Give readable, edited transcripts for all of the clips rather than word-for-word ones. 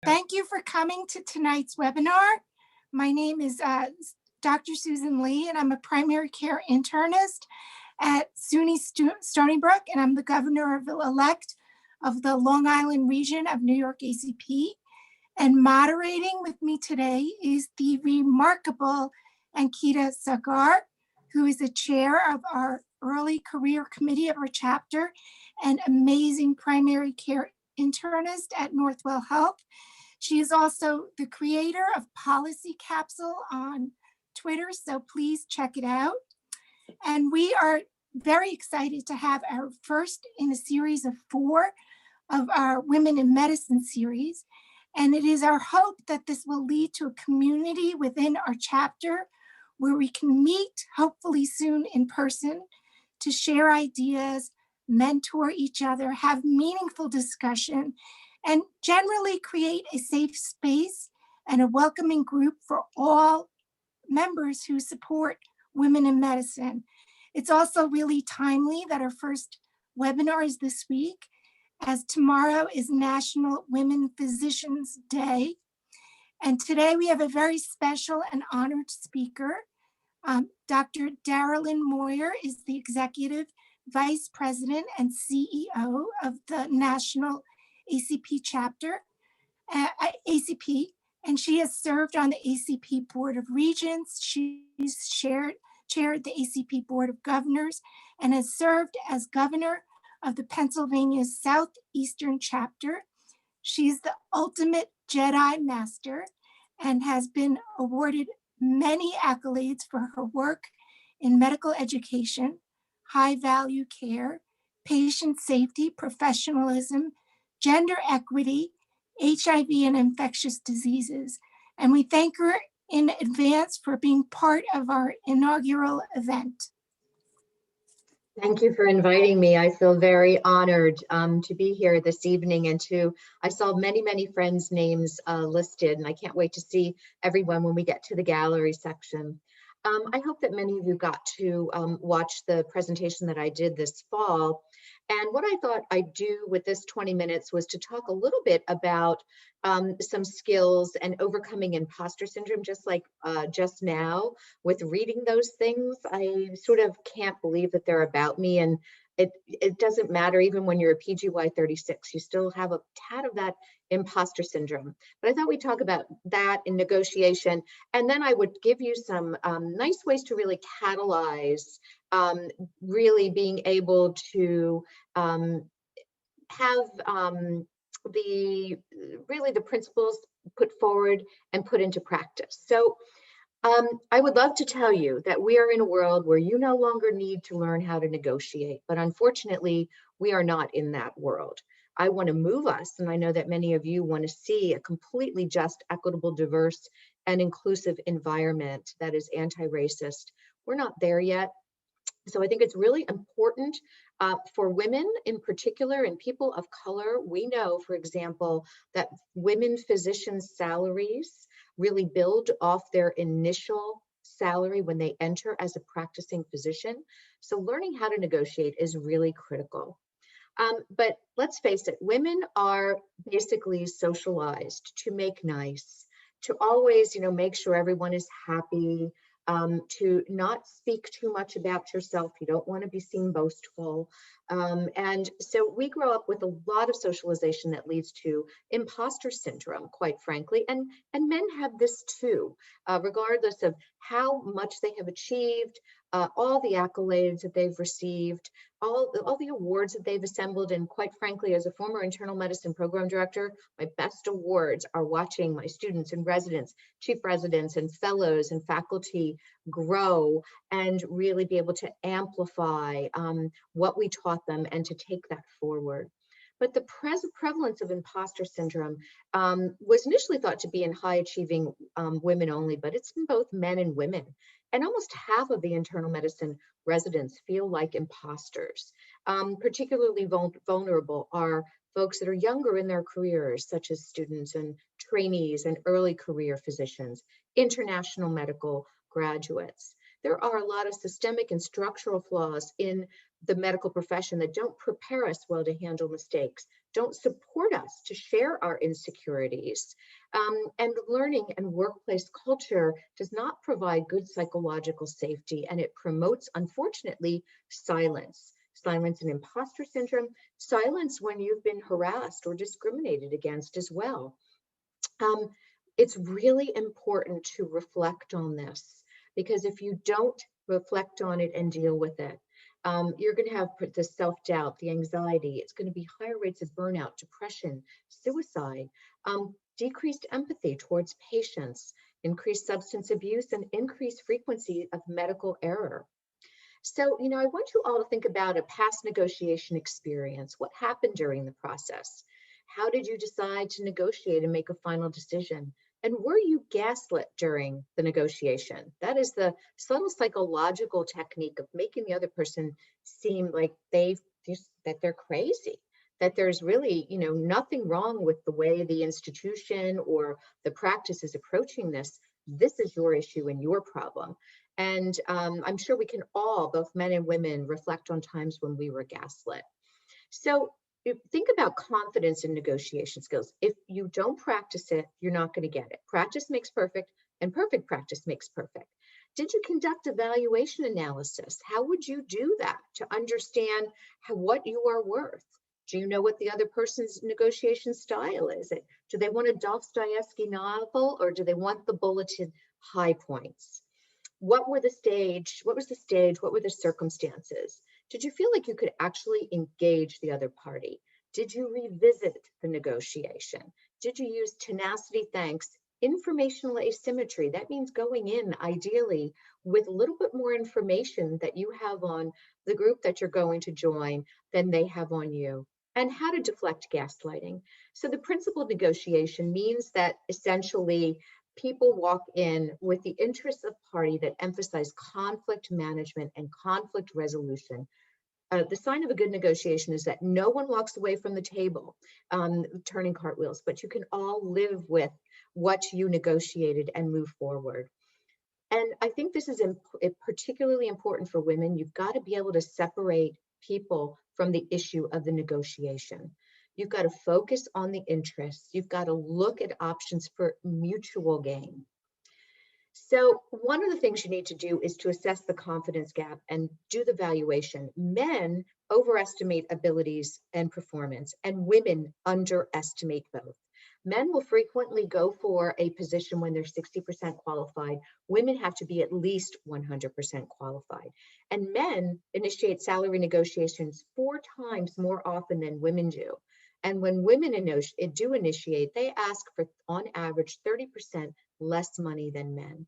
Thank you for coming to tonight's webinar. My name is Dr. Susan Lee, and I'm a primary care internist at SUNY Stony Brook, and I'm the governor-elect of the Long Island region of New York ACP. And moderating with me today is the remarkable Ankita Sagar, who is the chair of our early career committee of our chapter and amazing primary care internist at Northwell Health. She is also the creator of Policy Capsule on Twitter, so please check it out. And we are very excited to have our first in a series of 4 of our Women in Medicine series. And it is our hope that this will lead to a community within our chapter where we can meet, hopefully soon in person, to share ideas, mentor each other, have meaningful discussion, and generally create a safe space and a welcoming group for all members who support women in medicine. It's also really timely that our first webinar is this week, as tomorrow is National Women Physicians Day. And today we have a very special and honored speaker. Dr. Darilyn Moyer is the Executive Vice President and CEO of the National ACP chapter, ACP, and she has served on the ACP Board of Regents. She's chaired the ACP Board of Governors and has served as governor of the Pennsylvania Southeastern chapter. She's the ultimate Jedi Master and has been awarded many accolades for her work in medical education, high value care, patient safety, professionalism, gender equity, HIV and infectious diseases. And we thank her in advance for being part of our inaugural event. Thank you for inviting me. I feel very honored to be here this evening, and I saw many friends' names listed, and I can't wait to see everyone when we get to the gallery section. I hope that many of you got to watch the presentation that I did this fall. And what I thought I'd do with this 20 minutes was to talk a little bit about some skills and overcoming imposter syndrome, just like just now with reading those things. I sort of can't believe that they're about me, and it doesn't matter even when you're a PGY 36, you still have a tad of that imposter syndrome. But I thought we'd talk about that in negotiation, and then I would give you some nice ways to really catalyze really being able to have the principles put forward and put into practice. So I would love to tell you that we are in a world where you no longer need to learn how to negotiate, but unfortunately, we are not in that world. I want to move us, and I know that many of you want to see a completely just, equitable, diverse, and inclusive environment that is anti-racist. We're not there yet. So I think it's really important for women in particular and people of color. We know, for example, that women physicians' salaries really build off their initial salary when they enter as a practicing physician. So learning how to negotiate is really critical. But let's face it, women are basically socialized to make nice, to always, make sure everyone is happy, to not speak too much about yourself. You don't want to be seen boastful. And so we grow up with a lot of socialization that leads to imposter syndrome, quite frankly. And men have this too, regardless of how much they have achieved, all the accolades that they've received, all the awards that they've assembled. And quite frankly, as a former internal medicine program director, my best awards are watching my students and residents, chief residents and fellows and faculty grow and really be able to amplify what we taught them and to take that forward. But the prevalence of imposter syndrome was initially thought to be in high achieving women only, but it's in both men and women. And almost half of the internal medicine residents feel like imposters. Particularly vulnerable are folks that are younger in their careers, such as students and trainees and early career physicians, international medical graduates. There are a lot of systemic and structural flaws in the medical profession that don't prepare us well to handle mistakes, don't support us to share our insecurities. And learning and workplace culture does not provide good psychological safety, and it promotes, unfortunately, silence. Silence and imposter syndrome, silence when you've been harassed or discriminated against as well. It's really important to reflect on this, because if you don't reflect on it and deal with it, you're going to have the self-doubt, the anxiety. It's going to be higher rates of burnout, depression, suicide, decreased empathy towards patients, increased substance abuse, and increased frequency of medical error. So, I want you all to think about a past negotiation experience. What happened during the process? How did you decide to negotiate and make a final decision? And were you gaslit during the negotiation? That is the subtle psychological technique of making the other person seem like that they're crazy, that there's really, nothing wrong with the way the institution or the practice is approaching this. This is your issue and your problem. And I'm sure we can all, both men and women, reflect on times when we were gaslit. So think about confidence in negotiation skills. If you don't practice it, you're not going to get it. Practice makes perfect, and perfect practice makes perfect. Did you conduct a valuation analysis? How would you do that to understand what you are worth? Do you know what the other person's negotiation style is? Do they want a Dostoevsky novel, or do they want the bulleted high points? What was the stage? What were the circumstances? Did you feel like you could actually engage the other party? Did you revisit the negotiation? Did you use tenacity, thanks, informational asymmetry? That means going in ideally with a little bit more information that you have on the group that you're going to join than they have on you. And how to deflect gaslighting. So the principle of negotiation means that essentially people walk in with the interests of party that emphasize conflict management and conflict resolution. The sign of a good negotiation is that no one walks away from the table turning cartwheels, but you can all live with what you negotiated and move forward. And I think this is particularly important for women. You've got to be able to separate people from the issue of the negotiation. You've got to focus on the interests. You've got to look at options for mutual gain. So one of the things you need to do is to assess the confidence gap and do the valuation. Men overestimate abilities and performance, and women underestimate both. Men will frequently go for a position when they're 60% qualified. Women have to be at least 100% qualified. And men initiate salary negotiations 4 times more often than women do. And when women do initiate, they ask for, on average, 30% less money than men.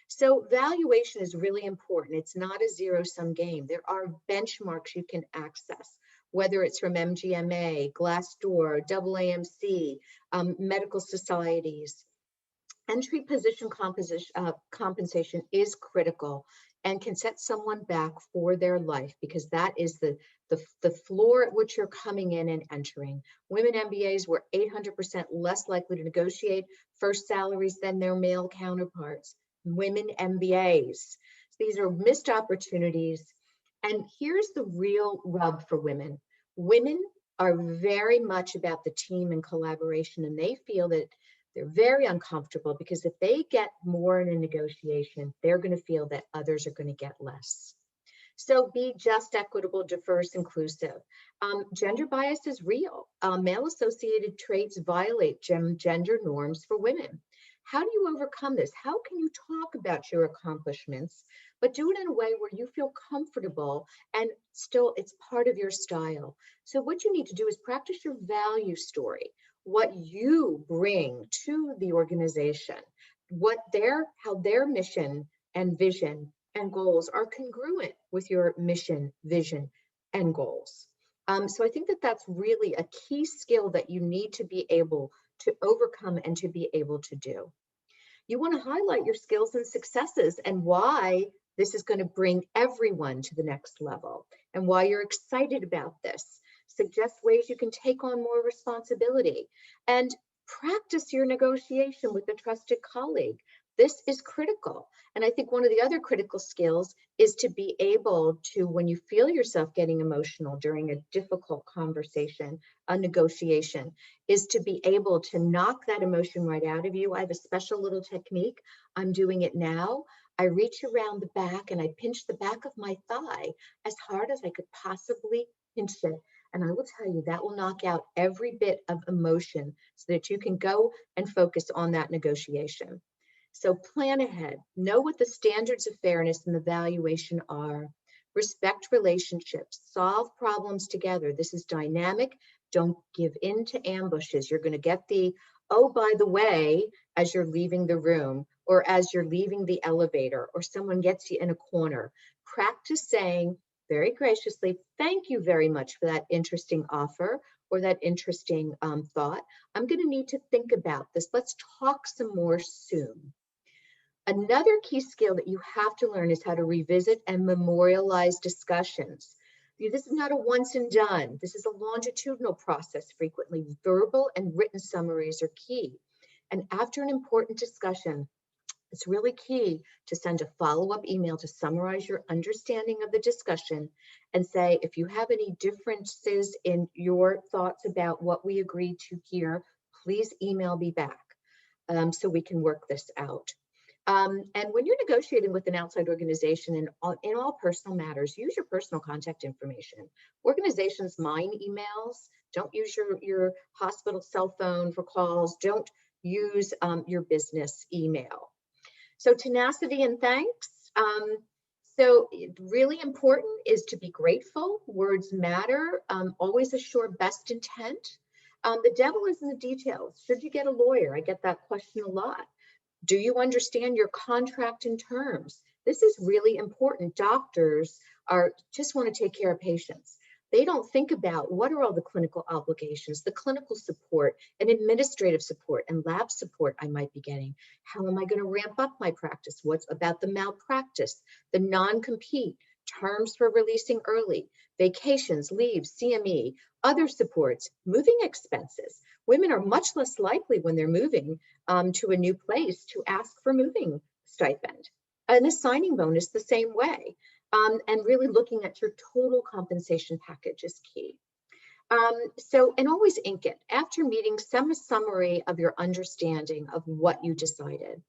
So valuation is really important. It's not a zero-sum game. There are benchmarks you can access, whether it's from MGMA, Glassdoor, AAMC, medical societies. Entry position compensation is critical and can set someone back for their life, because that is the floor at which you're coming in and entering. Women MBAs were 800% less likely to negotiate first salaries than their male counterparts. Women MBAs. These are missed opportunities. And here's the real rub for women. Women are very much about the team and collaboration, and they feel that they're very uncomfortable because if they get more in a negotiation, they're going to feel that others are going to get less. So be just, equitable, diverse, inclusive. Gender bias is real. Male-associated traits violate gender norms for women. How do you overcome this? How can you talk about your accomplishments, but do it in a way where you feel comfortable and still it's part of your style? So what you need to do is practice your value story, what you bring to the organization, how their mission and vision and goals are congruent with your mission, vision, and goals. So I think that that's really a key skill that you need to be able to overcome and to be able to do. You want to highlight your skills and successes and why this is going to bring everyone to the next level and why you're excited about this. Suggest ways you can take on more responsibility and practice your negotiation with a trusted colleague. This is critical. And I think one of the other critical skills is to be able to, when you feel yourself getting emotional during a difficult conversation, a negotiation, is to be able to knock that emotion right out of you. I have a special little technique. I'm doing it now. I reach around the back and I pinch the back of my thigh as hard as I could possibly pinch it. And I will tell you that will knock out every bit of emotion so that you can go and focus on that negotiation. So plan ahead, know what the standards of fairness and the valuation are, respect relationships, solve problems together. This is dynamic. Don't give in to ambushes. You're going to get the, oh, by the way, as you're leaving the room or as you're leaving the elevator or someone gets you in a corner. Practice saying very graciously, thank you very much for that interesting offer or that interesting thought. I'm going to need to think about this. Let's talk some more soon. Another key skill that you have to learn is how to revisit and memorialize discussions. This is not a once and done. This is a longitudinal process. Frequently, verbal and written summaries are key. And after an important discussion, it's really key to send a follow-up email to summarize your understanding of the discussion and say, if you have any differences in your thoughts about what we agreed to here, please email me back so we can work this out. And when you're negotiating with an outside organization in all personal matters, use your personal contact information. Organizations mine emails. Don't use your hospital cell phone for calls. Don't use your business email. So tenacity and thanks. So really important is to be grateful. Words matter. Always assure best intent. The devil is in the details. Should you get a lawyer? I get that question a lot. Do you understand your contract and terms? This is really important. Doctors just want to take care of patients. They don't think about what are all the clinical obligations, the clinical support and administrative support and lab support I might be getting. How am I going to ramp up my practice? What's about the malpractice, the non-compete, terms for releasing early, vacations, leaves, CME, other supports, moving expenses. Women are much less likely when they're moving to a new place to ask for moving stipend. And a signing bonus the same way. And really looking at your total compensation package is key. And always ink it. After meeting, send a summary of your understanding of what you decided.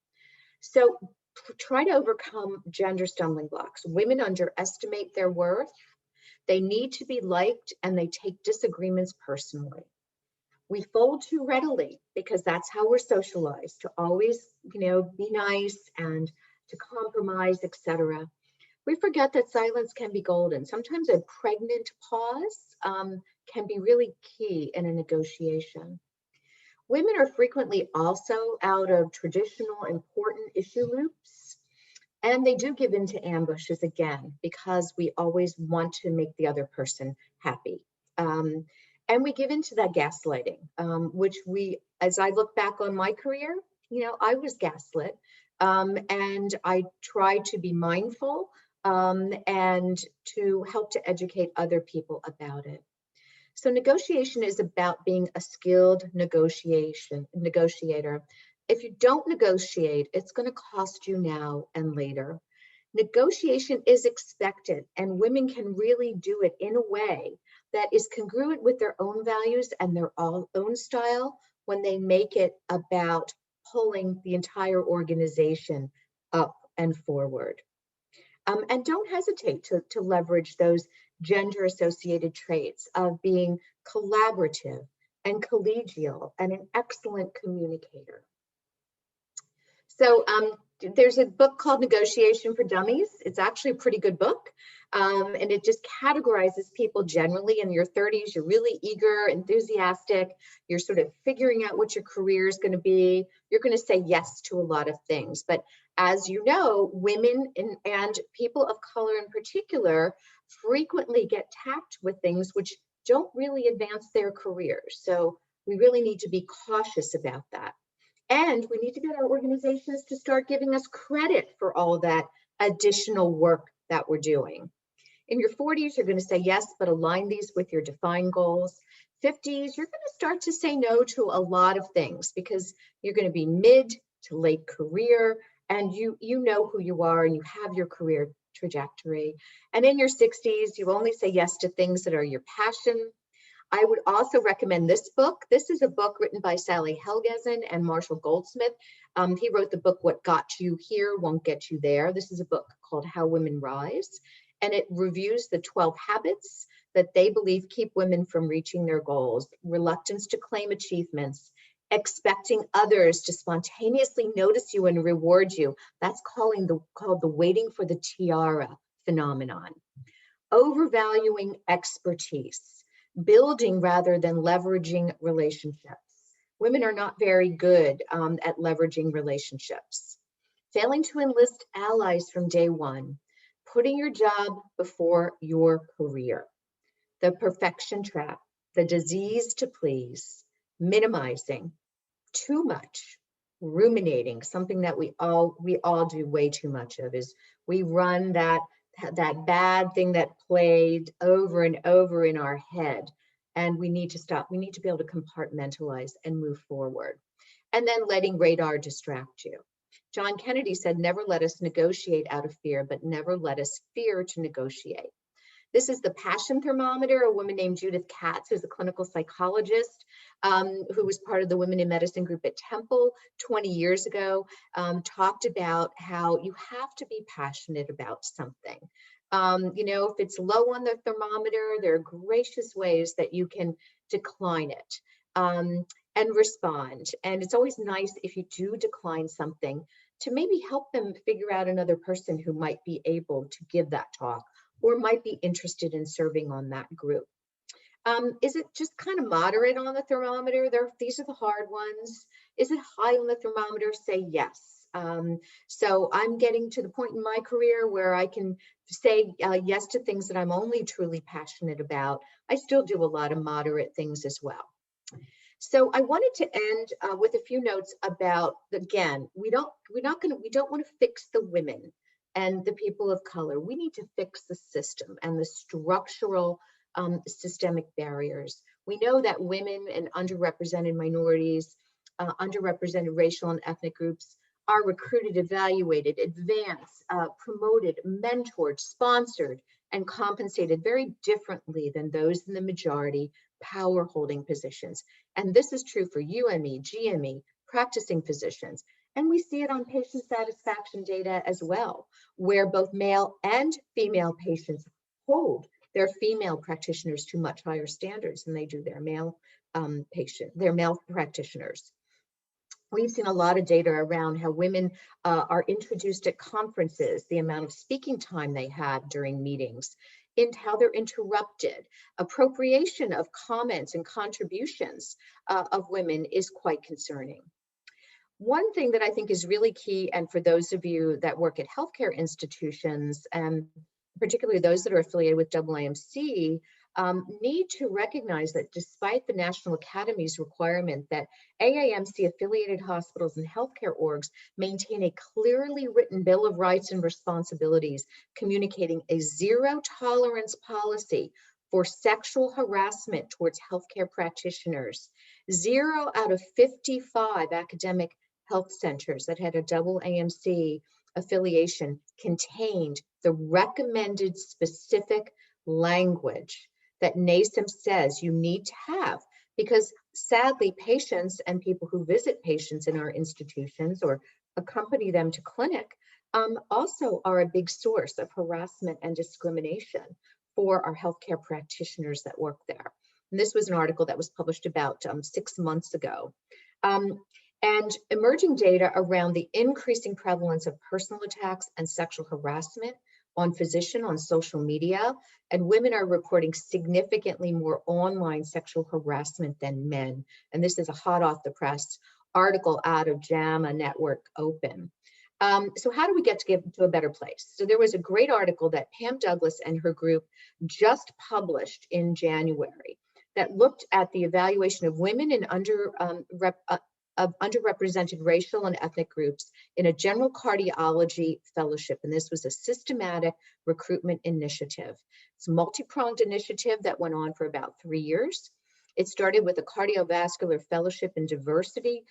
So try to overcome gender stumbling blocks. Women underestimate their worth. They need to be liked and they take disagreements personally. We fold too readily because that's how we're socialized, to always, be nice and to compromise, etc. We forget that silence can be golden. Sometimes a pregnant pause can be really key in a negotiation. Women are frequently also out of traditional important issue loops, and they do give in to ambushes again, because we always want to make the other person happy. And we give into that gaslighting, which as I look back on my career, I was gaslit, and I try to be mindful and to help to educate other people about it. So negotiation is about being a skilled negotiator. If you don't negotiate, it's going to cost you now and later. Negotiation is expected, and women can really do it in a way that is congruent with their own values and their own style when they make it about pulling the entire organization up and forward. And don't hesitate to leverage those gender-associated traits of being collaborative and collegial and an excellent communicator. So there's a book called Negotiation for Dummies. It's actually a pretty good book. And it just categorizes people generally in your 30s. You're really eager, enthusiastic. You're sort of figuring out what your career is going to be. You're going to say yes to a lot of things. But as you know, women and people of color in particular frequently get tapped with things which don't really advance their careers. So we really need to be cautious about that. And we need to get our organizations to start giving us credit for all of that additional work that we're doing. In your 40s, you're going to say yes, but align these with your defined goals. 50s, you're going to start to say no to a lot of things because you're going to be mid to late career and you know who you are and you have your career trajectory. And in your 60s, you only say yes to things that are your passion. I would also recommend this book. This is a book written by Sally Helgesen and Marshall Goldsmith. He wrote the book, What Got You Here Won't Get You There. This is a book called How Women Rise, and it reviews the 12 habits that they believe keep women from reaching their goals: reluctance to claim achievements, expecting others to spontaneously notice you and reward you. That's called the waiting for the tiara phenomenon. Overvaluing expertise, building rather than leveraging relationships. Women are not very good at leveraging relationships. Failing to enlist allies from day one, putting your job before your career. The perfection trap, the disease to please, minimizing, too much, ruminating. Something that we all do way too much of is we run that bad thing that played over and over in our head, and we need to stop. We need to be able to compartmentalize and move forward. And then letting radar distract you. John Kennedy said, never let us negotiate out of fear, but never let us fear to negotiate. This is the Passion Thermometer. A woman named Judith Katz, who's a clinical psychologist, who was part of the Women in Medicine group at Temple 20 years ago, talked about how you have to be passionate about something. You know, if it's low on the thermometer, there are gracious ways that you can decline it and respond. And it's always nice if you do decline something to maybe help them figure out another person who might be able to give that talk or might be interested in serving on that group. Is it just kind of moderate on the thermometer? These are the hard ones. Is it high on the thermometer? Say yes. So I'm getting to the point in my career where I can say yes to things that I'm only truly passionate about. I still do a lot of moderate things as well. So I wanted to end with a few notes about, again, we don't want to fix the women and the people of color. We need to fix the system and the structural systemic barriers. We know that women and underrepresented minorities, underrepresented racial and ethnic groups are recruited, evaluated, advanced, promoted, mentored, sponsored, and compensated very differently than those in the majority power holding positions. And this is true for UME, GME, practicing physicians. And we see it on patient satisfaction data as well, where both male and female patients hold their female practitioners to much higher standards than they do their male practitioners. We've seen a lot of data around how women are introduced at conferences, the amount of speaking time they have during meetings, and how they're interrupted. Appropriation of comments and contributions of women is quite concerning. One thing that I think is really key, and for those of you that work at healthcare institutions, and particularly those that are affiliated with AAMC, need to recognize that despite the National Academy's requirement that AAMC affiliated hospitals and healthcare orgs maintain a clearly written Bill of Rights and Responsibilities communicating a zero tolerance policy for sexual harassment towards healthcare practitioners. 0 out of 55 academic health centers that had a AAMC affiliation contained the recommended specific language that NACM says you need to have, because sadly, patients and people who visit patients in our institutions or accompany them to clinic also are a big source of harassment and discrimination for our healthcare practitioners that work there. And this was an article that was published about 6 months ago. And emerging data around the increasing prevalence of personal attacks and sexual harassment on physicians on social media, and women are reporting significantly more online sexual harassment than men. And this is a hot off the press article out of JAMA Network Open. So how do we get to a better place? So there was a great article that Pam Douglas and her group just published in January that looked at the evaluation of women in underrepresented racial and ethnic groups in a general cardiology fellowship. And this was a systematic recruitment initiative. It's a multi-pronged initiative that went on for about 3 years. It started with a cardiovascular fellowship in diversity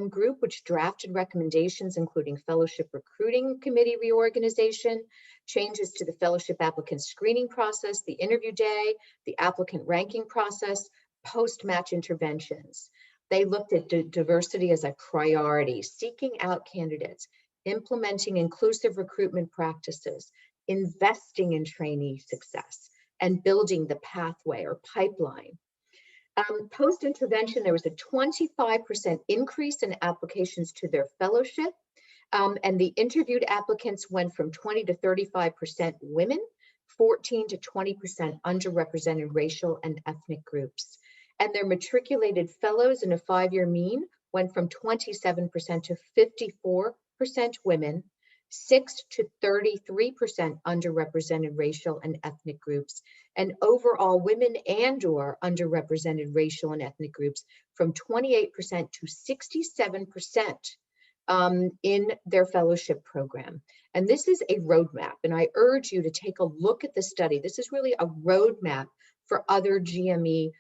group, which drafted recommendations, including fellowship recruiting committee reorganization, changes to the fellowship applicant screening process, the interview day, the applicant ranking process, post-match interventions. They looked at diversity as a priority, seeking out candidates, implementing inclusive recruitment practices, investing in trainee success, and building the pathway or pipeline. Post-intervention, there was a 25% increase in applications to their fellowship, and the interviewed applicants went from 20 to 35% women, 14 to 20% underrepresented racial and ethnic groups. And their matriculated fellows in a 5-year mean went from 27% to 54% women, 6 to 33% underrepresented racial and ethnic groups, and overall women and/or underrepresented racial and ethnic groups from 28% to 67% in their fellowship program. And this is a roadmap, and I urge you to take a look at the study. This is really a roadmap for other GME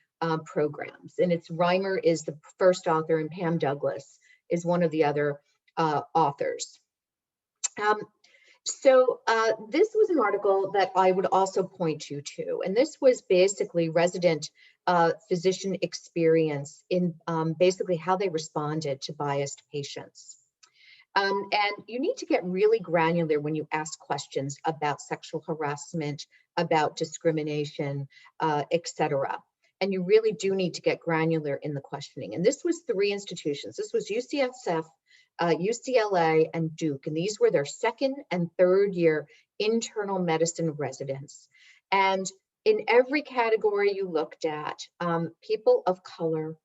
programs, and it's Reimer is the first author, and Pam Douglas is one of the other authors. This was an article that I would also point you to, and this was basically resident physician experience in basically how they responded to biased patients. And you need to get really granular when you ask questions about sexual harassment, about discrimination, etc. And you really do need to get granular in the questioning. And this was 3 institutions. This was UCSF, UCLA, and Duke. And these were their 2nd and 3rd year internal medicine residents. And in every category you looked at, people of color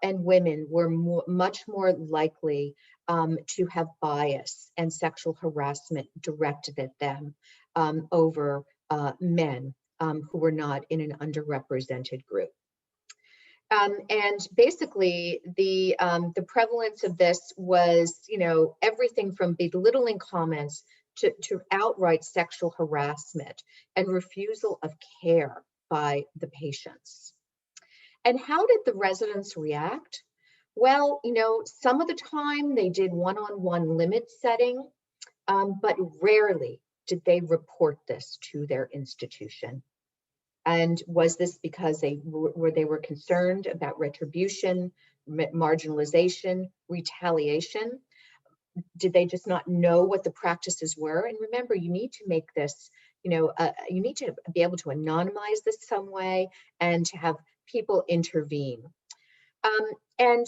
and women were much more likely to have bias and sexual harassment directed at them over men who were not in an underrepresented group. And basically, the prevalence of this was, everything from belittling comments to outright sexual harassment and refusal of care by the patients. And how did the residents react? Well, some of the time they did one-on-one limit setting, but rarely did they report this to their institution. And was this because they were concerned about retribution, marginalization, retaliation? Did they just not know what the practices were? And remember, you need to make this, you need to be able to anonymize this some way and to have people intervene. And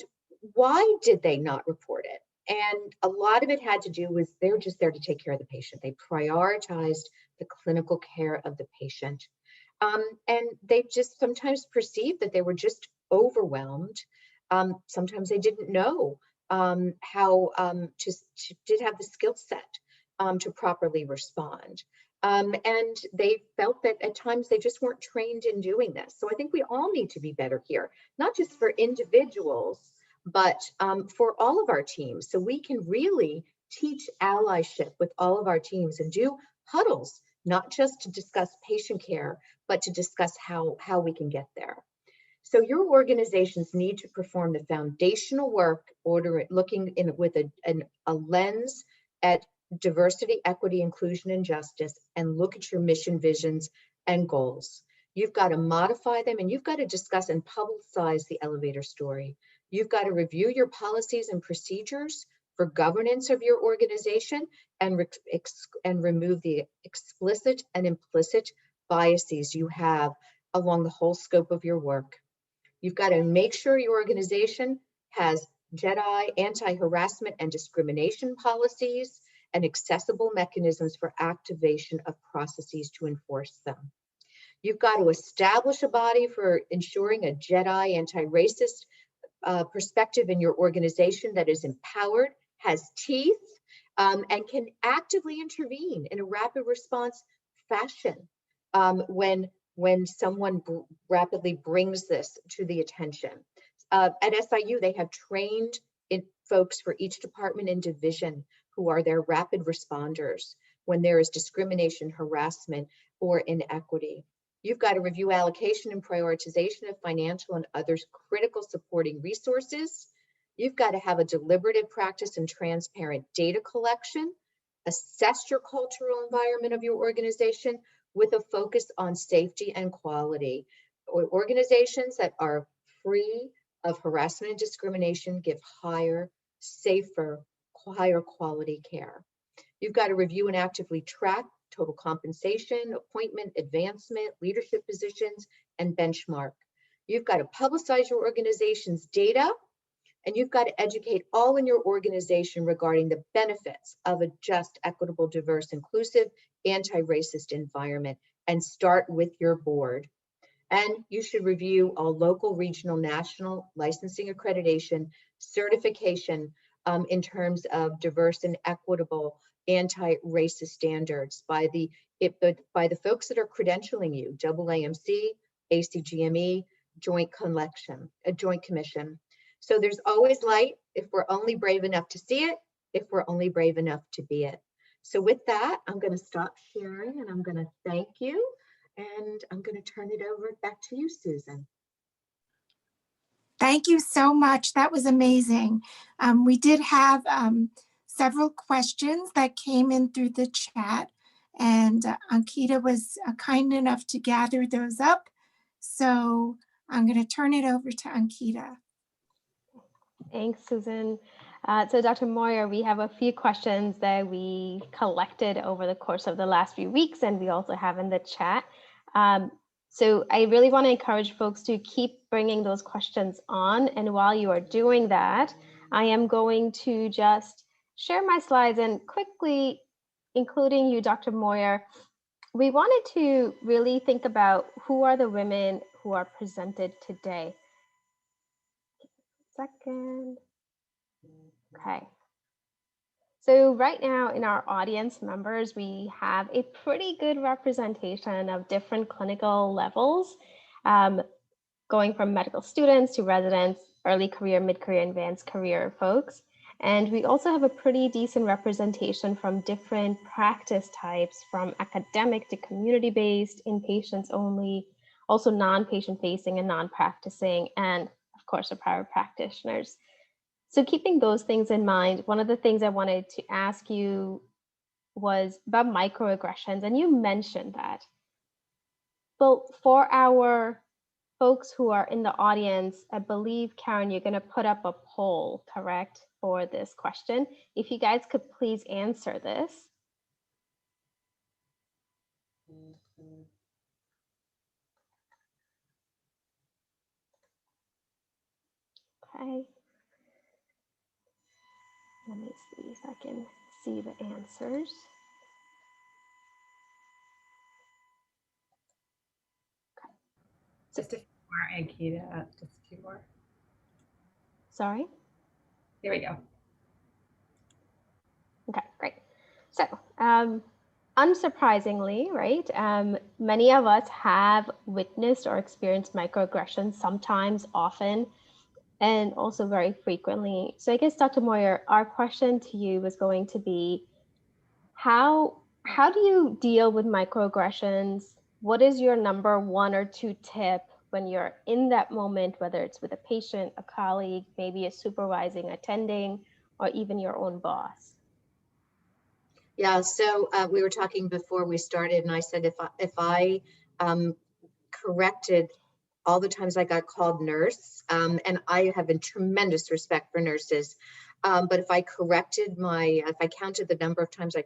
why did they not report it? And a lot of it had to do with they're just there to take care of the patient. They prioritized the clinical care of the patient. And they just sometimes perceived that they were just overwhelmed. Sometimes they didn't know how to have the skill set to properly respond. And they felt that at times they just weren't trained in doing this. So I think we all need to be better here, not just for individuals, but for all of our teams. So we can really teach allyship with all of our teams and do huddles, not just to discuss patient care, but to discuss how we can get there. So your organizations need to perform the foundational work, looking in with a lens at diversity, equity, inclusion, and justice, and look at your mission, visions, and goals. You've got to modify them, and you've got to discuss and publicize the elevator story. You've got to review your policies and procedures for governance of your organization and remove the explicit and implicit biases you have along the whole scope of your work. You've got to make sure your organization has JEDI, anti-harassment and discrimination policies, and accessible mechanisms for activation of processes to enforce them. You've got to establish a body for ensuring a JEDI anti-racist perspective in your organization that is empowered, has teeth, and can actively intervene in a rapid response fashion when someone rapidly brings this to the attention. At SIU, they have trained folks for each department and division who are their rapid responders when there is discrimination, harassment, or inequity. You've got to review allocation and prioritization of financial and other critical supporting resources. You've got to have a deliberative practice and transparent data collection, assess your cultural environment of your organization with a focus on safety and quality. Organizations that are free of harassment and discrimination give higher, safer, higher quality care. You've got to review and actively track total compensation, appointment, advancement, leadership positions, and benchmark. You've got to publicize your organization's data, and you've got to educate all in your organization regarding the benefits of a just, equitable, diverse, inclusive, anti-racist environment, and start with your board. And you should review all local, regional, national licensing, accreditation, certification in terms of diverse and equitable anti-racist standards by the folks that are credentialing you, AAMC, ACGME, Joint Commission. So there's always light if we're only brave enough to see it, if we're only brave enough to be it. So with that, I'm going to stop sharing and I'm going to thank you. And I'm going to turn it over back to you, Susan. Thank you so much. That was amazing. We did have several questions that came in through the chat, and Ankita was kind enough to gather those up. So I'm going to turn it over to Ankita. Thanks, Susan. So Dr. Moyer, we have a few questions that we collected over the course of the last few weeks, and we also have in the chat. So I really want to encourage folks to keep bringing those questions on. And while you are doing that, I am going to just share my slides and quickly, including you, Dr. Moyer, we wanted to really think about who are the women who are presented today. Second. Okay. So right now in our audience members, we have a pretty good representation of different clinical levels, going from medical students to residents, early career, mid-career, advanced career folks. And we also have a pretty decent representation from different practice types, from academic to community-based, inpatients only, also non-patient facing and non-practicing, and of course, our private practitioners. So keeping those things in mind, one of the things I wanted to ask you was about microaggressions, and you mentioned that. But for our folks who are in the audience, I believe, Karen, you're going to put up a poll, correct, for this question. If you guys could please answer this. Okay. Let me see if I can see the answers. Okay. Just a few more, Ankita, just a few more. Sorry? There we go. Okay, great. So, unsurprisingly, right, many of us have witnessed or experienced microaggressions sometimes, often, and also very frequently. So I guess, Dr. Moyer, our question to you was going to be, how do you deal with microaggressions? What is your number 1 or 2 tip when you're in that moment, whether it's with a patient, a colleague, maybe a supervising, attending, or even your own boss? Yeah, so we were talking before we started, and I said if I corrected all the times I got called nurse, and I have a tremendous respect for nurses, but if I counted the number of times I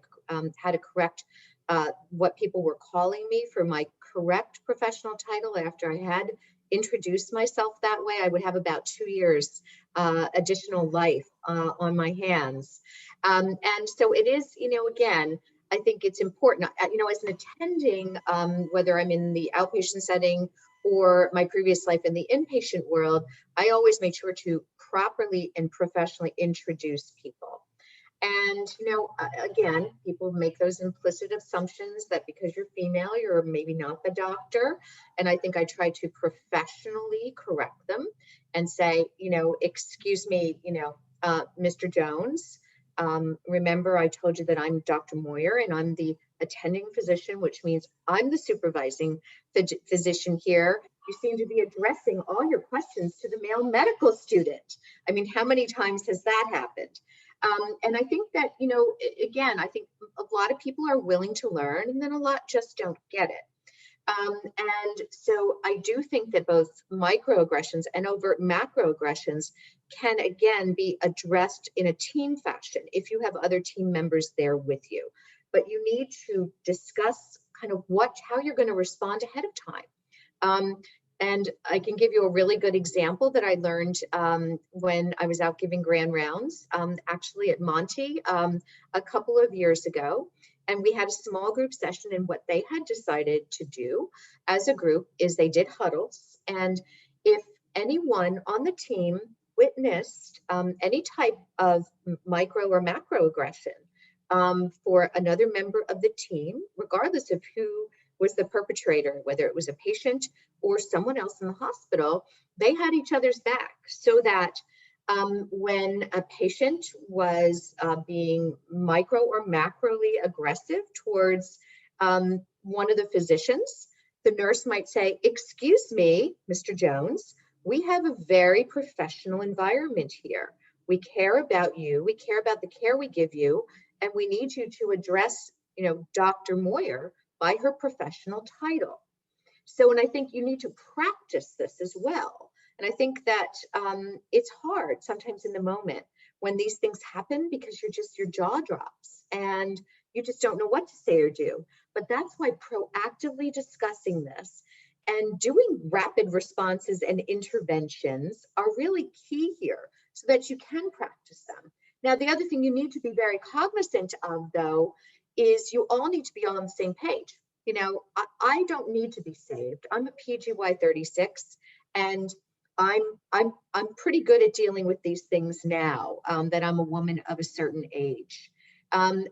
had to correct what people were calling me for my correct professional title after I had introduced myself that way, I would have about 2 years additional life on my hands. And so it is, again, I think it's important, as an attending, whether I'm in the outpatient setting or my previous life in the inpatient world, I always make sure to properly and professionally introduce people. And, again, people make those implicit assumptions that because you're female, you're maybe not the doctor. And I think I try to professionally correct them and say, excuse me, Mr. Jones, remember I told you that I'm Dr. Moyer and I'm the attending physician, which means I'm the supervising physician here. You seem to be addressing all your questions to the male medical student. I mean, how many times has that happened? And I think that, you know, again, I think a lot of people are willing to learn, and then a lot just don't get it. And so I do think that both microaggressions and overt macroaggressions can, again, be addressed in a team fashion if you have other team members there with you. But you need to discuss kind of how you're going to respond ahead of time. And I can give you a really good example that I learned when I was out giving grand rounds, actually at Monty a couple of years ago. And we had a small group session, and what they had decided to do as a group is they did huddles. And if anyone on the team witnessed any type of micro or macroaggression for another member of the team, regardless of who was the perpetrator, whether it was a patient or someone else in the hospital, they had each other's back, so that when a patient was being micro or macroly aggressive towards one of the physicians, the nurse might say, "Excuse me, Mr. Jones, we have a very professional environment here. We care about you, we care about the care we give you, and we need you to address, you know, Dr. Moyer by her professional title." So, and I think you need to practice this as well. And I think that it's hard sometimes in the moment when these things happen, because your jaw drops and you just don't know what to say or do. But that's why proactively discussing this and doing rapid responses and interventions are really key here, so that you can practice them. Now, the other thing you need to be very cognizant of, though, is you all need to be all on the same page. You know, I don't need to be saved. I'm a PGY 36, and I'm pretty good at dealing with these things now that I'm a woman of a certain age. And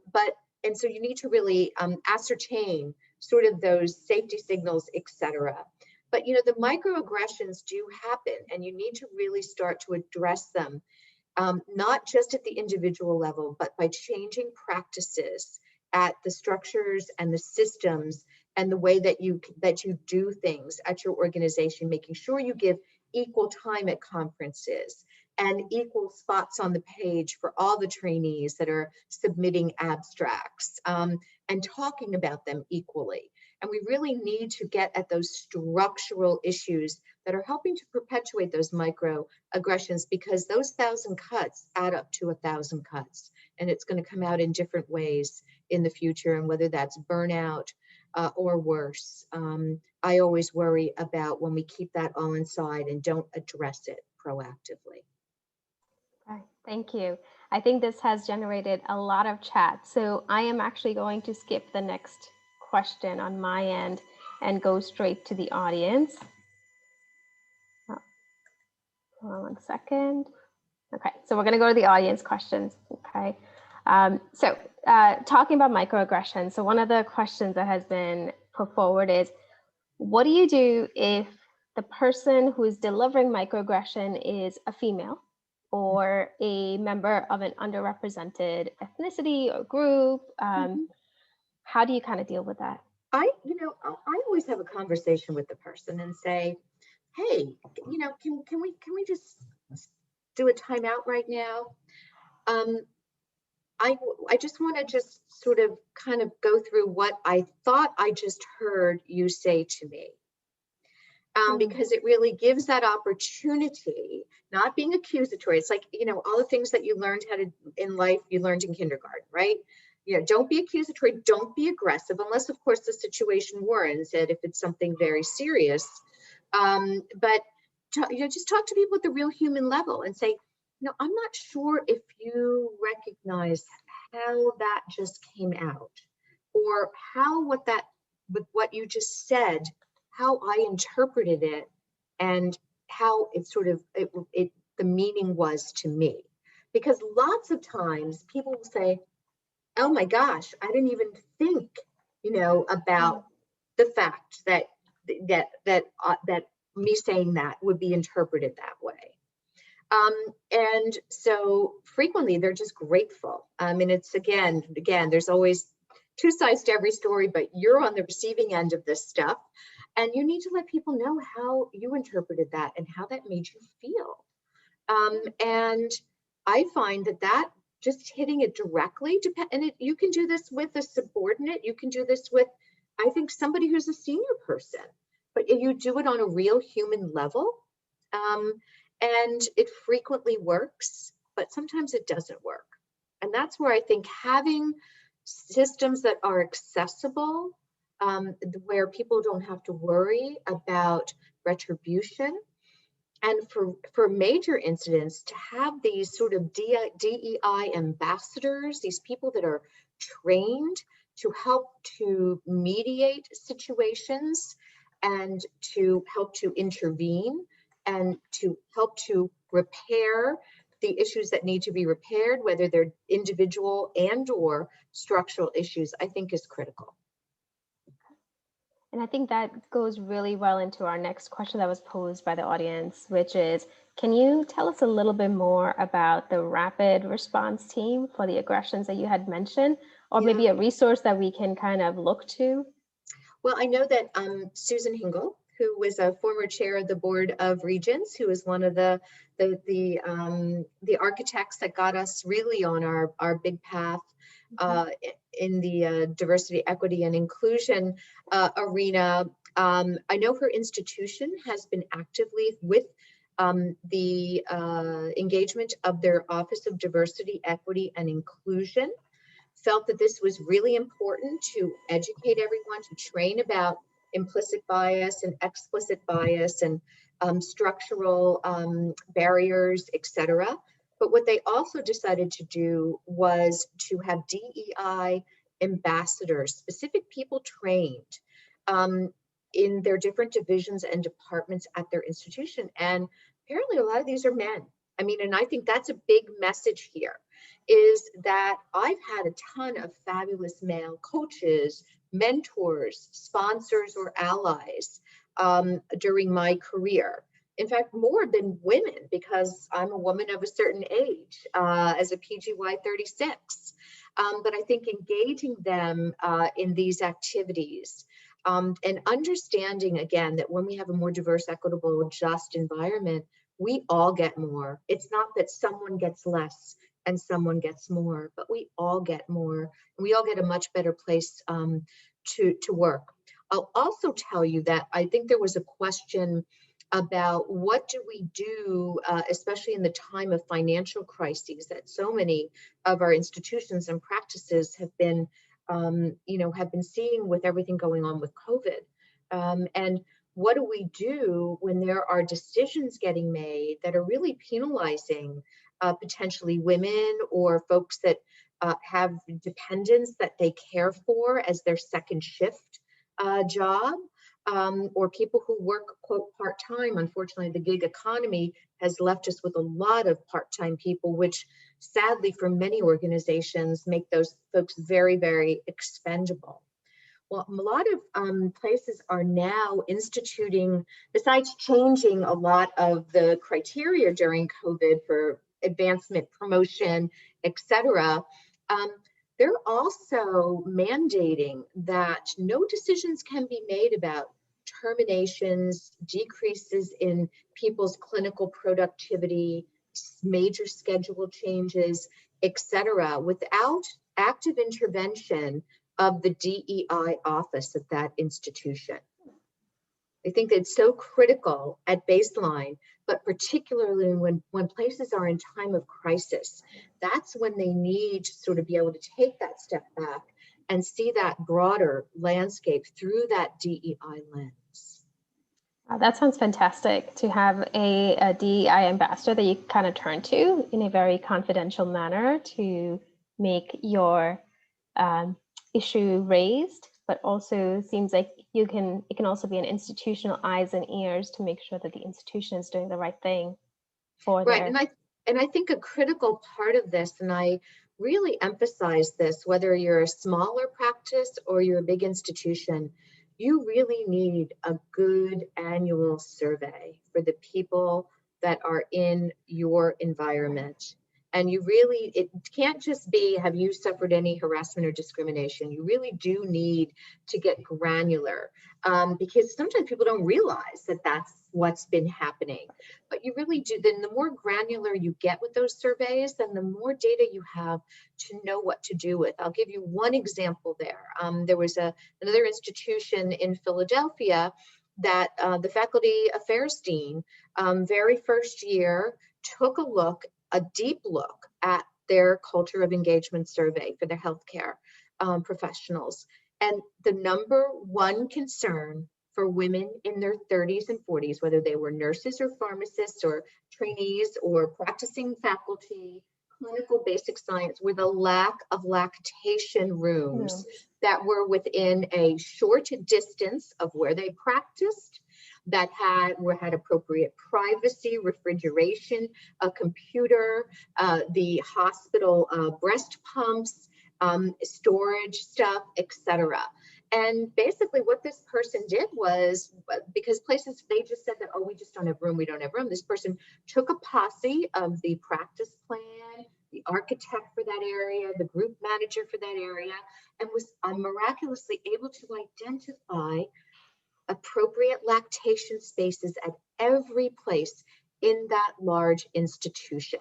so you need to really ascertain sort of those safety signals, etc. But, you know, the microaggressions do happen, and you need to really start to address them, not just at the individual level, but by changing practices at the structures and the systems and the way that you do things at your organization, making sure you give equal time at conferences and equal spots on the page for all the trainees that are submitting abstracts, and talking about them equally. And we really need to get at those structural issues that are helping to perpetuate those microaggressions, because those 1,000 cuts add up to 1,000 cuts, and it's going to come out in different ways in the future, and whether that's burnout or worse. I always worry about when we keep that all inside and don't address it proactively. Okay, thank you. I think this has generated a lot of chat. So I am actually going to skip the next question on my end and go straight to the audience. Oh, hold on 1 second. Okay, so we're going to go to the audience questions. Okay, talking about microaggressions. So one of the questions that has been put forward is, what do you do if the person who is delivering microaggression is a female or a member of an underrepresented ethnicity or group? How do you kind of deal with that? I always have a conversation with the person and say, "Hey, you know, can we just do a timeout right now? I just want to just sort of kind of go through what I thought I just heard you say to me." Because it really gives that opportunity, not being accusatory. It's like, you know, all the things that you learned in life, you learned in kindergarten, right? You know, don't be accusatory, don't be aggressive, unless of course the situation warrants it, if it's something very serious. But just talk to people at the real human level and say, "No, I'm not sure if you recognize how that just came out, or how with what you just said, how I interpreted it, and how it sort of the meaning was to me." Because lots of times people will say, "Oh my gosh, I didn't even think, you know, about the fact that me saying that would be interpreted that way." And so frequently they're just grateful. And it's again, there's always two sides to every story, but you're on the receiving end of this stuff. And you need to let people know how you interpreted that and how that made you feel. And I find that just hitting it directly, you can do this with a subordinate, you can do this with, I think, somebody who's a senior person, but if you do it on a real human level, and it frequently works, but sometimes it doesn't work. And that's where I think having systems that are accessible, where people don't have to worry about retribution, and for major incidents, to have these sort of DEI ambassadors, these people that are trained to help to mediate situations and to help to intervene and to help to repair the issues that need to be repaired, whether they're individual and or structural issues, I think is critical. And I think that goes really well into our next question that was posed by the audience, which is, can you tell us a little bit more about the rapid response team for the aggressions that you had mentioned, or maybe a resource that we can kind of look to? Well, I know that Susan Hingle, who was a former chair of the Board of Regents, who was one of the architects that got us really on our big path in the diversity, equity, and inclusion arena. I know her institution has been actively with the engagement of their Office of Diversity, Equity, and Inclusion, felt that this was really important to educate everyone, to train about implicit bias and explicit bias and structural barriers, etc. But what they also decided to do was to have DEI ambassadors, specific people trained in their different divisions and departments at their institution. And apparently a lot of these are men. I mean, and I think that's a big message here, is that I've had a ton of fabulous male coaches, mentors, sponsors, or allies during my career. In fact, more than women, because I'm a woman of a certain age as a PGY 36. But I think engaging them in these activities and understanding, again, that when we have a more diverse, equitable, just environment, we all get more. It's not that someone gets less and someone gets more, but we all get more. We all get a much better place to work. I'll also tell you that I think there was a question about what do we do, especially in the time of financial crises that so many of our institutions and practices have been, have been seeing with everything going on with COVID. And what do we do when there are decisions getting made that are really penalizing potentially women or folks that have dependents that they care for as their second shift job, or people who work, quote, part-time? Unfortunately, the gig economy has left us with a lot of part-time people, which sadly for many organizations make those folks very, very expendable. Well, a lot of places are now instituting, besides changing a lot of the criteria during COVID for advancement, promotion, etc., they're also mandating that no decisions can be made about terminations, decreases in people's clinical productivity, major schedule changes, etc., without active intervention of the DEI office of that institution. I think that it's so critical at baseline, but particularly when places are in time of crisis, that's when they need to sort of be able to take that step back and see that broader landscape through that DEI lens. That sounds fantastic, to have a DEI ambassador that you kind of turn to in a very confidential manner to make your issue raised, but also seems like it can also be an institutional eyes and ears to make sure that the institution is doing the right thing for right. And I think a critical part of this, and I really emphasize this, whether you're a smaller practice or you're a big institution, you really need a good annual survey for the people that are in your environment. And you really, it can't just be, have you suffered any harassment or discrimination? You really do need to get granular, because sometimes people don't realize that that's what's been happening. But you really do, then the more granular you get with those surveys, then the more data you have to know what to do with. I'll give you one example there. There was another institution in Philadelphia that the faculty affairs dean, very first year, took a deep look at their culture of engagement survey for their healthcare professionals. And the number one concern for women in their 30s and 40s, whether they were nurses or pharmacists or trainees or practicing faculty, clinical basic science, were the lack of lactation rooms that were within a short distance of where they practiced, that had appropriate privacy, refrigeration, a computer, the hospital breast pumps, storage stuff, etc. And basically what this person did was, because places, they just said that, oh, we just don't have room, we don't have room. This person took a posse of the practice plan, the architect for that area, the group manager for that area, and was miraculously able to identify appropriate lactation spaces at every place in that large institution.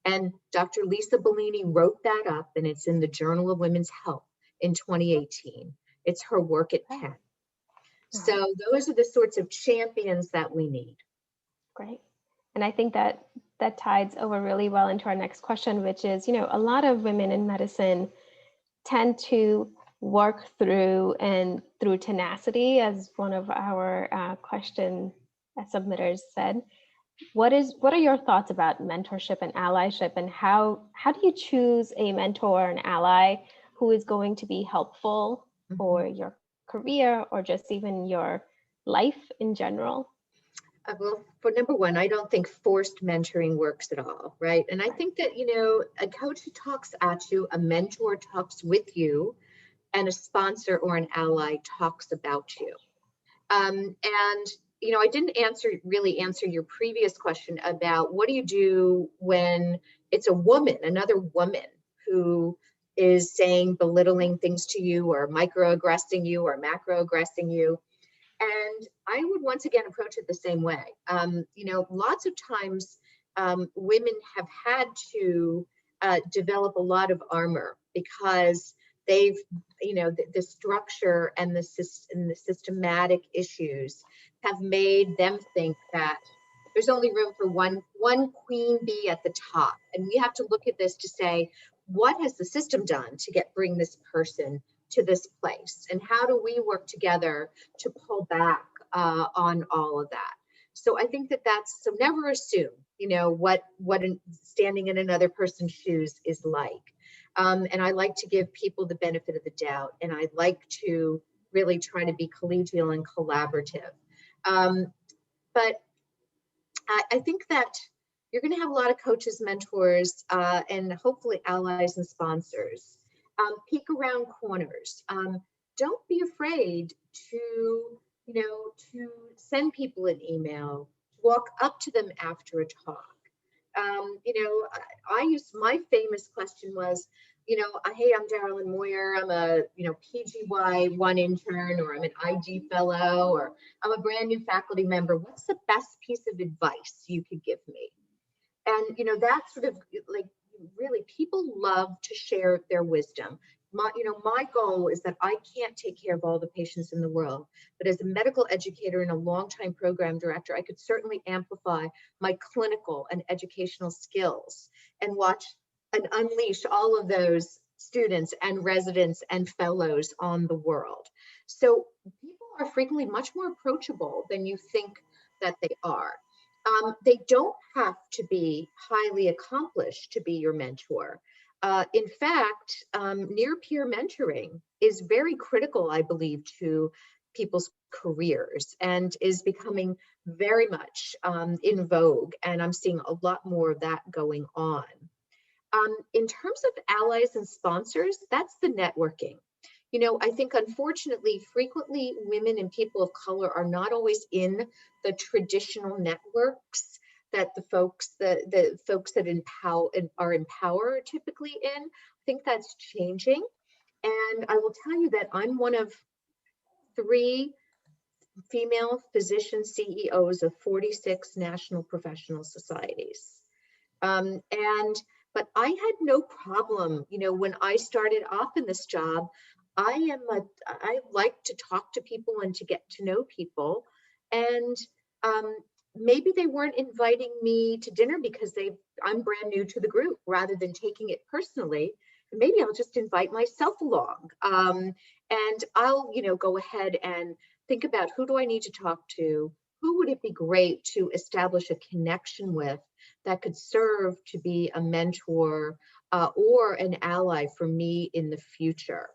And Dr. Lisa Bellini wrote that up, and it's in the Journal of Women's Health in 2018. It's her work at Penn. So those are the sorts of champions that we need. Great. And I think that ties over really well into our next question, which is, a lot of women in medicine tend to work through tenacity, as one of our question submitters said. What are your thoughts about mentorship and allyship, and how do you choose a mentor or an ally who is going to be helpful for your career or just even your life in general? Well, for number one, I don't think forced mentoring works at all, right? And I think that, a coach who talks at you, a mentor talks with you, and a sponsor or an ally talks about you. And I didn't really answer your previous question about what do you do when it's another woman who is saying belittling things to you, or microaggressing you, or macroaggressing you. And I would once again approach it the same way. Lots of times women have had to develop a lot of armor because they've, the structure and the systematic issues have made them think that there's only room for one queen bee at the top. And we have to look at this to say, what has the system done to bring this person to this place? And how do we work together to pull back on all of that? So I think so never assume, what standing in another person's shoes is like. And I like to give people the benefit of the doubt, and I like to really try to be collegial and collaborative. But I think that you're going to have a lot of coaches, mentors, and hopefully allies and sponsors. Peek around corners. Don't be afraid to send people an email, walk up to them after a talk. I used, my famous question was, hey, I'm Darilyn Moyer. I'm a, PGY1 intern, or I'm an IG fellow, or I'm a brand new faculty member. What's the best piece of advice you could give me? And, that's sort of like, really, people love to share their wisdom. My goal is that I can't take care of all the patients in the world, but as a medical educator and a longtime program director, I could certainly amplify my clinical and educational skills and watch and unleash all of those students and residents and fellows on the world. So people are frequently much more approachable than you think that they are. They don't have to be highly accomplished to be your mentor. In fact, near-peer mentoring is very critical, I believe, to people's careers, and is becoming very much in vogue. And I'm seeing a lot more of that going on. In terms of allies and sponsors, that's the networking. I think unfortunately, frequently women and people of color are not always in the traditional networks that the folks that are in power are typically in. I think that's changing. And I will tell you that I'm one of 3 female physician CEOs of 46 national professional societies. But I had no problem, when I started off in this job. I like to talk to people and to get to know people. And maybe they weren't inviting me to dinner because I'm brand new to the group, rather than taking it personally. Maybe I'll just invite myself along. And I'll, go ahead and think about, who do I need to talk to? Who would it be great to establish a connection with that could serve to be a mentor or an ally for me in the future?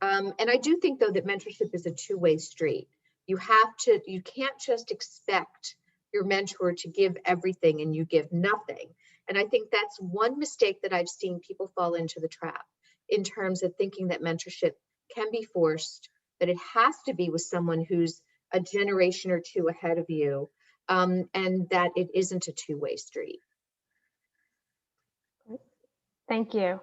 And I do think, though, that mentorship is a two-way street. You can't just expect your mentor to give everything and you give nothing. And I think that's one mistake that I've seen people fall into the trap, in terms of thinking that mentorship can be forced, that it has to be with someone who's a generation or 2 ahead of you, and that it isn't a two-way street. Thank you.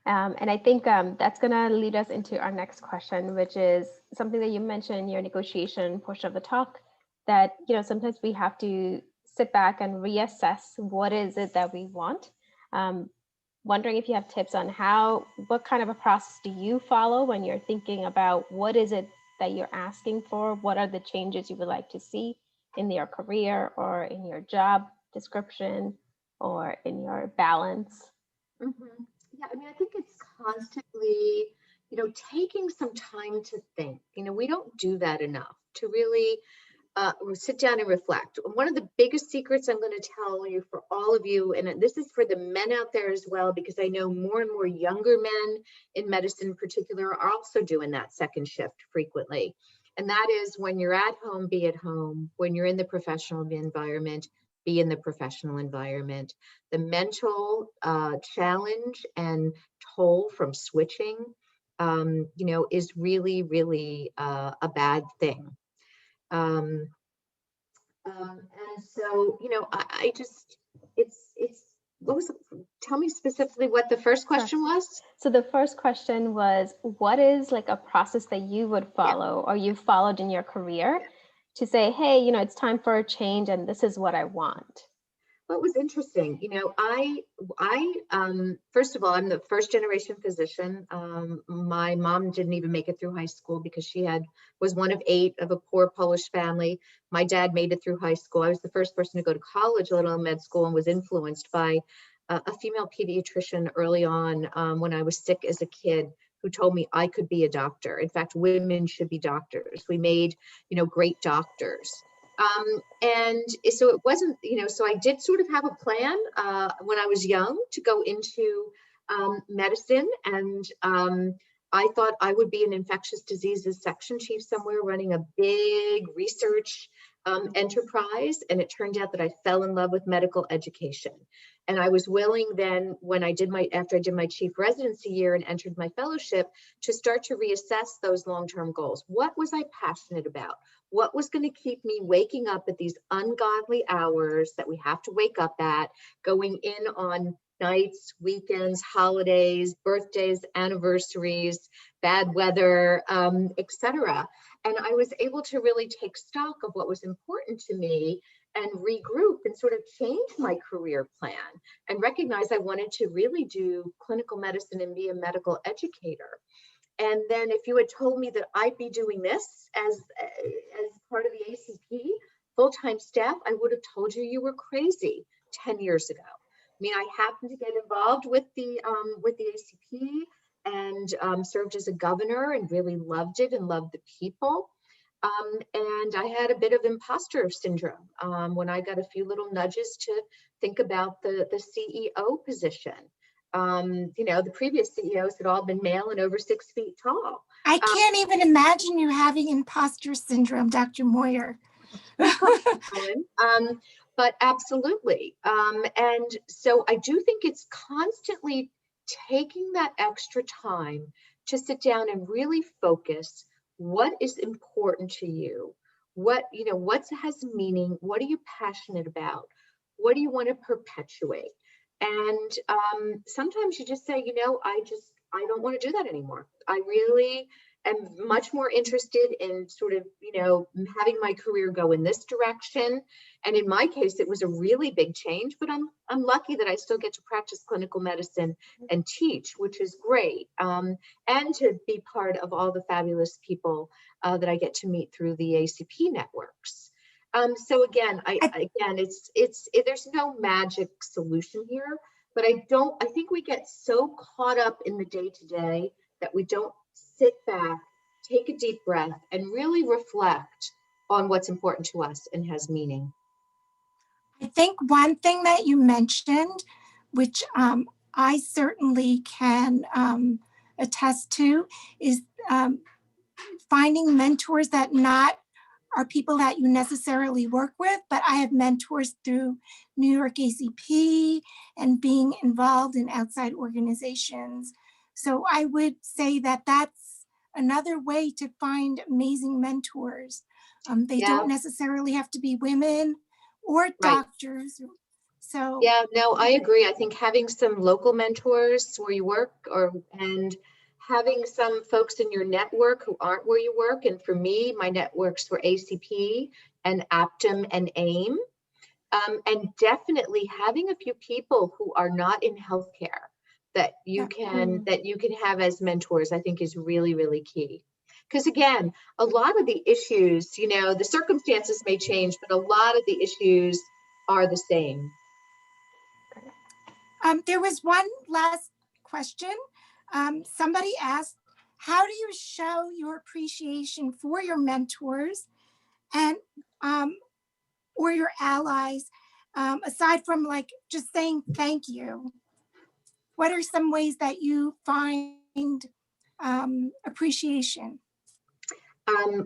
And I think that's going to lead us into our next question, which is something that you mentioned in your negotiation portion of the talk, that sometimes we have to sit back and reassess what is it that we want. Wondering if you have tips on what kind of a process do you follow when you're thinking about what is it that you're asking for? What are the changes you would like to see in your career or in your job description or in your balance? Mm-hmm. Yeah, I mean, I think it's constantly, taking some time to think. We don't do that enough to really sit down and reflect. One of the biggest secrets I'm going to tell you, for all of you, and this is for the men out there as well, because I know more and more younger men in medicine in particular are also doing that second shift frequently. And that is, when you're at home, be at home. When you're in the professional environment, be in the professional environment. The mental challenge and toll from switching, is really, really a bad thing. And so, tell me specifically what the first question was. So the first question was, what is like a process that you would follow or you followed in your career to say, hey, it's time for a change and this is what I want? Well, it was interesting. First of all, I'm the first generation physician. My mom didn't even make it through high school because she was one of 8 of a poor Polish family. My dad made it through high school. I was the first person to go to college, let alone med school, and was influenced by a female pediatrician early on when I was sick as a kid, who told me I could be a doctor. In fact, women should be doctors. We made, great doctors. And so it wasn't, so I did sort of have a plan when I was young to go into medicine. And I thought I would be an infectious diseases section chief somewhere, running a big research enterprise. And it turned out that I fell in love with medical education. And I was willing then, after I did my chief residency year and entered my fellowship, to start to reassess those long-term goals. What was I passionate about? What was going to keep me waking up at these ungodly hours that we have to wake up at, going in on nights, weekends, holidays, birthdays, anniversaries, bad weather, etc. And I was able to really take stock of what was important to me and regroup and sort of change my career plan and recognize I wanted to really do clinical medicine and be a medical educator. And then if you had told me that I'd be doing this as part of the ACP, full-time staff, I would have told you were crazy 10 years ago. I mean, I happened to get involved with the ACP and served as a governor and really loved it and loved the people. And I had a bit of imposter syndrome when I got a few little nudges to think about the CEO position. The previous CEOs had all been male and over 6 feet tall. I can't even imagine you having imposter syndrome, Dr. Moyer. But absolutely. And so I do think it's constantly taking that extra time to sit down and really focus. What is important to you? What has meaning? What are you passionate about? What do you want to perpetuate? And sometimes you just say, you know, I don't want to do that anymore. I really am much more interested in sort of, you know, having my career go in this direction. And in my case, it was a really big change, but I'm lucky that I still get to practice clinical medicine and teach, which is great. And to be part of all the fabulous people that I get to meet through the ACP networks. So again, there's no magic solution here, but I think we get so caught up in the day-to-day that we don't sit back, take a deep breath, and really reflect on what's important to us and has meaning. I think one thing that you mentioned, which I certainly can attest to, is finding mentors that not are people that you necessarily work with, but I have mentors through New York ACP and being involved in outside organizations. So I would say that that's another way to find amazing mentors. They don't necessarily have to be women or doctors. So yeah, no, I agree. I think having some local mentors where you work and having some folks in your network who aren't where you work. And for me, my networks were ACP and Aptum and AIM. And definitely having a few people who are not in healthcare that you can have as mentors, I think is really, really key. Because again, a lot of the issues, you know, the circumstances may change, but a lot of the issues are the same. There was one last question. Somebody asked, how do you show your appreciation for your mentors and or your allies, aside from like just saying thank you? What are some ways that you find appreciation?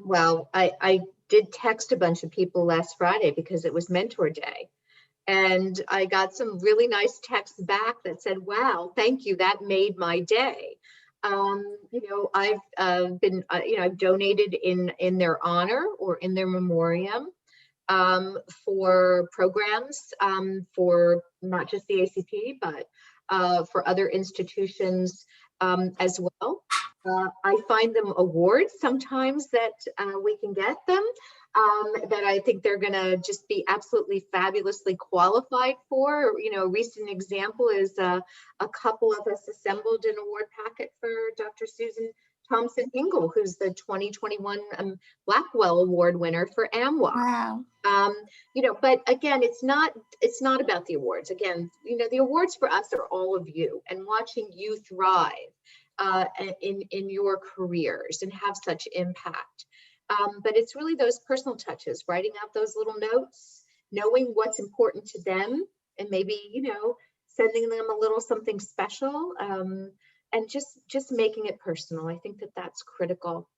Well, I did text a bunch of people last Friday because it was Mentor Day. And I got some really nice texts back that said, wow, thank you. That made my day. You know, I've been, you know, I've donated in their honor or in their memoriam for programs for not just the ACP, but for other institutions as well. I find them awards sometimes that we can get them that I think they're going to just be absolutely fabulously qualified for. You know, a recent example is a couple of us assembled an award packet for Dr. Susan Thompson Ingle, who's the 2021 Blackwell Award winner for AMWA. Wow. You know, but again, it's not about the awards. Again, you know, the awards for us are all of you and watching you thrive in your careers and have such impact. But it's really those personal touches, writing out those little notes, knowing what's important to them, and maybe, you know, sending them a little something special, and just making it personal. I think that that's critical.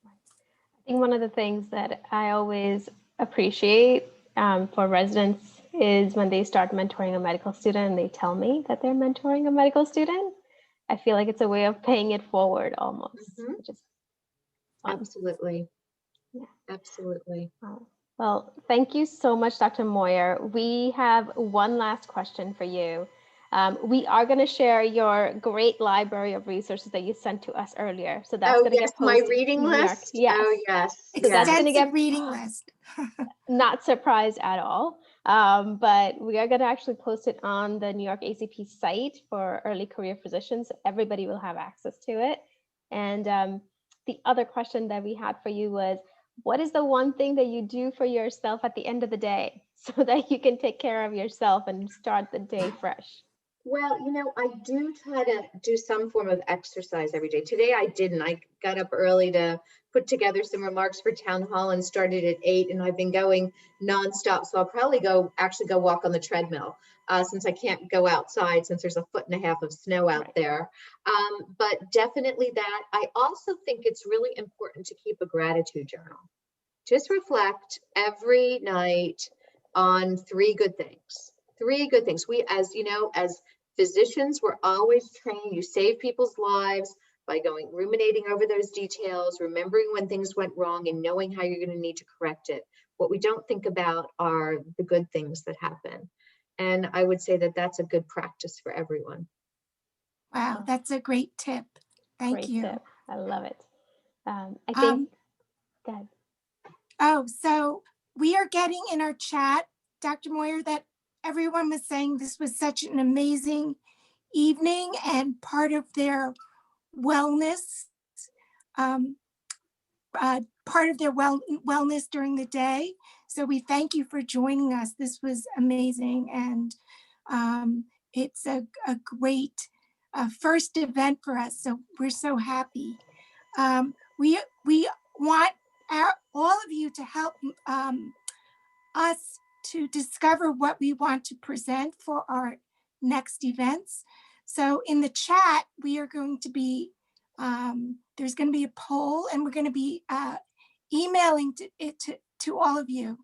I think one of the things that I always appreciate for residents is when they start mentoring a medical student and they tell me that they're mentoring a medical student. I feel like it's a way of paying it forward almost. Mm-hmm. Which is absolutely. Yeah. Absolutely. Well, thank you so much, Dr. Moyer. We have one last question for you. We are going to share your great library of resources that you sent to us earlier. So that's going to get posted. My reading list. Yes. Oh yes. So that's going to get reading list. Not surprised at all. But we are going to actually post it on the New York ACP site for early career physicians. Everybody will have access to it. And the other question that we had for you was, what is the one thing that you do for yourself at the end of the day so that you can take care of yourself and start the day fresh? Well, you know, I do try to do some form of exercise every day. Today I didn't. I got up early to put together some remarks for town hall and started at 8, and I've been going nonstop. So I'll probably actually go walk on the treadmill since I can't go outside since there's 1.5 feet of snow out there. But definitely that. I also think it's really important to keep a gratitude journal. Just reflect every night on 3 good things. 3 good things. We, as you know, as physicians, we're always trained. You save people's lives by ruminating over those details, remembering when things went wrong and knowing how you're going to need to correct it. What we don't think about are the good things that happen. And I would say that that's a good practice for everyone. Wow, that's a great tip. Thank Great you. tip. I love it. I think, go ahead. Oh, so we are getting in our chat, Dr. Moyer, that everyone was saying this was such an amazing evening and part of their wellness, wellness during the day. So we thank you for joining us. This was amazing, and it's a great first event for us. So we're so happy. We want all of you to help us to discover what we want to present for our next events. So in the chat, we are going to be, there's going to be a poll, and we're going to be emailing it to all of you.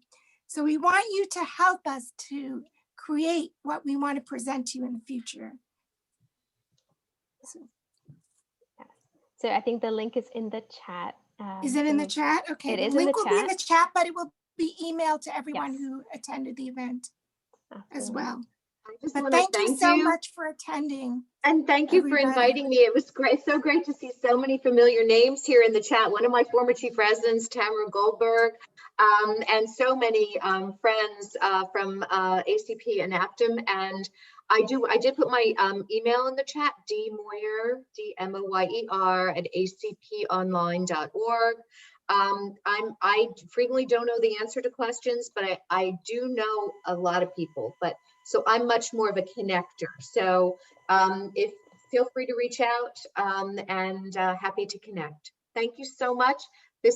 So we want you to help us to create what we want to present to you in the future. So I think the link is in the chat. Is it in the chat? Okay, It the is in link the will be in the chat. chat, but it will be emailed to everyone Yes. who attended the event as Absolutely. well. I just But want to thank you so much for attending. And thank you for everybody. inviting me. It was great, so great to see so many familiar names here in the chat. One of my former chief residents, Tamara Goldberg, and so many friends from ACP and APTM. And I did put my email in the chat, dmoyer, D-M-O-Y-E-R @acponline.org. I frequently don't know the answer to questions, but I do know a lot of people. So I'm much more of a connector. So if feel free to reach out and happy to connect. Thank you so much.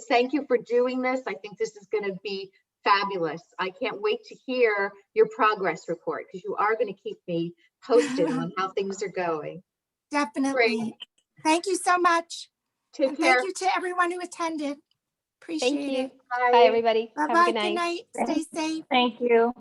Thank you for doing this. I think this is going to be fabulous. I can't wait to hear your progress report, because you are going to keep me posted on how things are going. Definitely. Great. Thank you so much. Take And care. thank you to everyone who attended. Thank Appreciate you. it. Bye, everybody. Have a Bye-bye. good night. Good night. Stay safe. Thank you.